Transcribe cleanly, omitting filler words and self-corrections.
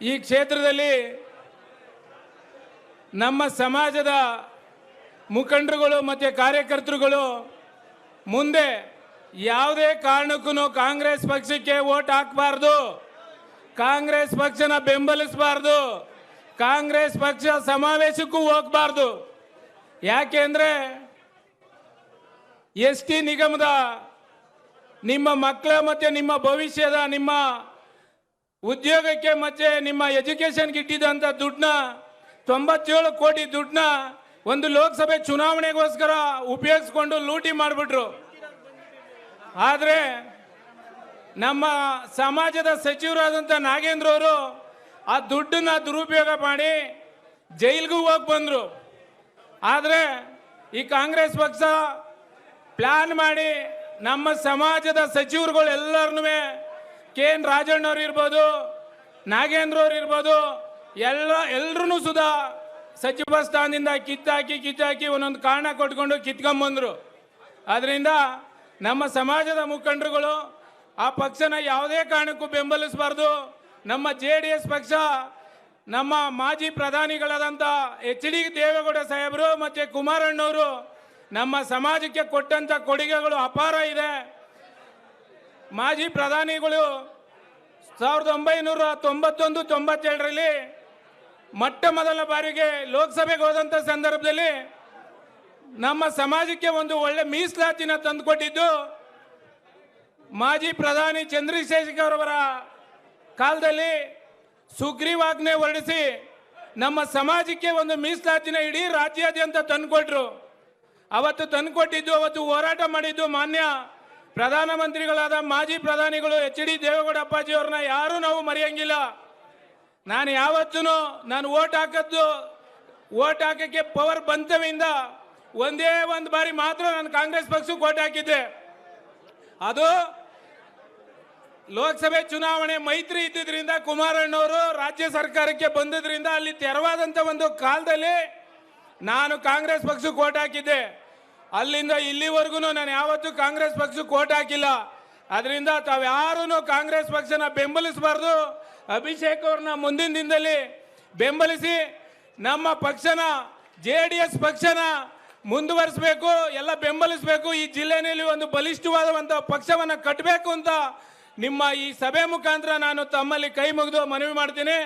ಈ ಕ್ಷೇತ್ರದಲ್ಲಿ ನಮ್ಮ ಸಮಾಜದ ಮುಖಂಡರುಗಳು ಮತ್ತು ಕಾರ್ಯಕರ್ತರುಗಳು ಮುಂದೆ ಯಾವುದೇ ಕಾರಣಕ್ಕೂ ಕಾಂಗ್ರೆಸ್ ಪಕ್ಷಕ್ಕೆ ವೋಟ್ ಹಾಕಬಾರ್ದು, ಕಾಂಗ್ರೆಸ್ ಪಕ್ಷನ ಬೆಂಬಲಿಸಬಾರ್ದು, ಕಾಂಗ್ರೆಸ್ ಪಕ್ಷ ಸಮಾವೇಶಕ್ಕೂ ಹೋಗಬಾರ್ದು. ಯಾಕೆಂದ್ರೆ ಎಸ್ ಟಿ ನಿಗಮದ ನಿಮ್ಮ ಮಕ್ಕಳ ಮತ್ತು ನಿಮ್ಮ ಭವಿಷ್ಯದ ನಿಮ್ಮ ಉದ್ಯೋಗಕ್ಕೆ ಮತ್ತೆ ನಿಮ್ಮ ಎಜುಕೇಷನ್ಗೆ ಇಟ್ಟಿದ್ದಂಥ ದುಡ್ಡನ್ನ 97 ಕೋಟಿ ದುಡ್ಡನ್ನ ಒಂದು ಲೋಕಸಭೆ ಚುನಾವಣೆಗೋಸ್ಕರ ಉಪಯೋಗಿಸ್ಕೊಂಡು ಲೂಟಿ ಮಾಡಿಬಿಟ್ರು. ಆದರೆ ನಮ್ಮ ಸಮಾಜದ ಸಚಿವರಾದಂಥ ನಾಗೇಂದ್ರ ಅವರು ಆ ದುಡ್ಡನ್ನ ದುರುಪಯೋಗ ಮಾಡಿ ಜೈಲಿಗೂ ಹೋಗಿ ಬಂದರು. ಆದರೆ ಈ ಕಾಂಗ್ರೆಸ್ ಪಕ್ಷ ಪ್ಲಾನ್ ಮಾಡಿ ನಮ್ಮ ಸಮಾಜದ ಸಚಿವರುಗಳು ಎಲ್ಲರನ್ನೂ ಕೆ ಎನ್ ರಾಜಣ್ಣವ್ರು ಇರ್ಬೋದು, ನಾಗೇಂದ್ರ ಅವ್ರು ಇರ್ಬೋದು, ಎಲ್ಲರೂ ಸುಧಾ ಸಚಿವ ಸ್ಥಾನದಿಂದ ಕಿತ್ತಾಕಿ ಒಂದೊಂದು ಕಾರಣ ಕೊಟ್ಕೊಂಡು ಕಿತ್ಕೊಂಬಂದರು. ಅದರಿಂದ ನಮ್ಮ ಸಮಾಜದ ಮುಖಂಡರುಗಳು ಆ ಪಕ್ಷನ ಯಾವುದೇ ಕಾರಣಕ್ಕೂ ಬೆಂಬಲಿಸಬಾರ್ದು. ನಮ್ಮ JDS ಪಕ್ಷ ನಮ್ಮ ಮಾಜಿ ಪ್ರಧಾನಿಗಳಾದಂಥ HD ದೇವೇಗೌಡ ಸಾಹೇಬರು ಮತ್ತು ಕುಮಾರಣ್ಣವರು ನಮ್ಮ ಸಮಾಜಕ್ಕೆ ಕೊಟ್ಟಂಥ ಕೊಡುಗೆಗಳು ಅಪಾರ ಇದೆ. ಮಾಜಿ ಪ್ರಧಾನಿಗಳು 1991-92ರಲ್ಲಿ ಮೊಟ್ಟ ಮೊದಲ ಬಾರಿಗೆ ಲೋಕಸಭೆಗೆ ಹೋದಂಥ ಸಂದರ್ಭದಲ್ಲಿ ನಮ್ಮ ಸಮಾಜಕ್ಕೆ ಒಂದು ಒಳ್ಳೆ ಮೀಸಲಾತಿನ ತಂದುಕೊಟ್ಟಿದ್ದು ಮಾಜಿ ಪ್ರಧಾನಿ ಚಂದ್ರಶೇಖರ್ ಅವರ ಕಾಲದಲ್ಲಿ ಸುಗ್ರೀವಾಜ್ಞೆ ಹೊರಡಿಸಿ ನಮ್ಮ ಸಮಾಜಕ್ಕೆ ಒಂದು ಮೀಸಲಾತಿನ ಇಡೀ ರಾಜ್ಯಾದ್ಯಂತ ತಂದುಕೊಟ್ರು. ಅವತ್ತು ತಂದುಕೊಟ್ಟಿದ್ದು, ಅವತ್ತು ಹೋರಾಟ ಮಾಡಿದ್ದು ಮಾನ್ಯ ಪ್ರಧಾನಮಂತ್ರಿಗಳಾದ ಮಾಜಿ ಪ್ರಧಾನಿಗಳು HD ದೇವೇಗೌಡ ಅಪ್ಪಾಜಿಯವ್ರನ್ನ ಯಾರೂ ನಾವು ಮರೆಯಂಗಿಲ್ಲ. ನಾನು ಯಾವತ್ತೂ ನಾನು ಓಟ್ ಹಾಕಕ್ಕೆ ಪವರ್ ಬಂತವಿಂದ ಒಂದೇ ಒಂದು ಬಾರಿ ಮಾತ್ರ ನಾನು ಕಾಂಗ್ರೆಸ್ ಪಕ್ಷಕ್ಕೆ ಓಟ್ ಹಾಕಿದ್ದೆ. ಅದು ಲೋಕಸಭೆ ಚುನಾವಣೆ ಮೈತ್ರಿ ಇದ್ದಿದ್ರಿಂದ ಕುಮಾರಣ್ಣವರು ರಾಜ್ಯ ಸರ್ಕಾರಕ್ಕೆ ಬಂದಿದ್ರಿಂದ ಅಲ್ಲಿ ತೆರವಾದಂಥ ಒಂದು ಕಾಲದಲ್ಲಿ ನಾನು ಕಾಂಗ್ರೆಸ್ ಪಕ್ಷಕ್ಕೆ ಓಟ್ ಹಾಕಿದ್ದೆ. ಅಲ್ಲಿಂದ ಇಲ್ಲಿವರೆಗೂ ನಾನು ಯಾವತ್ತೂ ಕಾಂಗ್ರೆಸ್ ಪಕ್ಷಕ್ಕೆ ಓಟ್ ಹಾಕಿಲ್ಲ. ಅದರಿಂದ ತಾವ್ಯಾರೂ ಕಾಂಗ್ರೆಸ್ ಪಕ್ಷನ ಬೆಂಬಲಿಸಬಾರ್ದು. ಅಭಿಷೇಕ್ ಅವ್ರನ್ನ ಮುಂದಿನ ದಿನದಲ್ಲಿ ಬೆಂಬಲಿಸಿ ನಮ್ಮ ಪಕ್ಷನ JDS ಪಕ್ಷನ ಮುಂದುವರಿಸಬೇಕು, ಎಲ್ಲ ಬೆಂಬಲಿಸಬೇಕು. ಈ ಜಿಲ್ಲೆಯಲ್ಲಿ ಒಂದು ಬಲಿಷ್ಠವಾದಂಥ ಪಕ್ಷವನ್ನು ಕಟ್ಟಬೇಕು ಅಂತ ನಿಮ್ಮ ಈ ಸಭೆ ಮುಖಾಂತರ ನಾನು ತಮ್ಮಲ್ಲಿ ಕೈ ಮುಗಿದು ಮನವಿ ಮಾಡ್ತೀನಿ.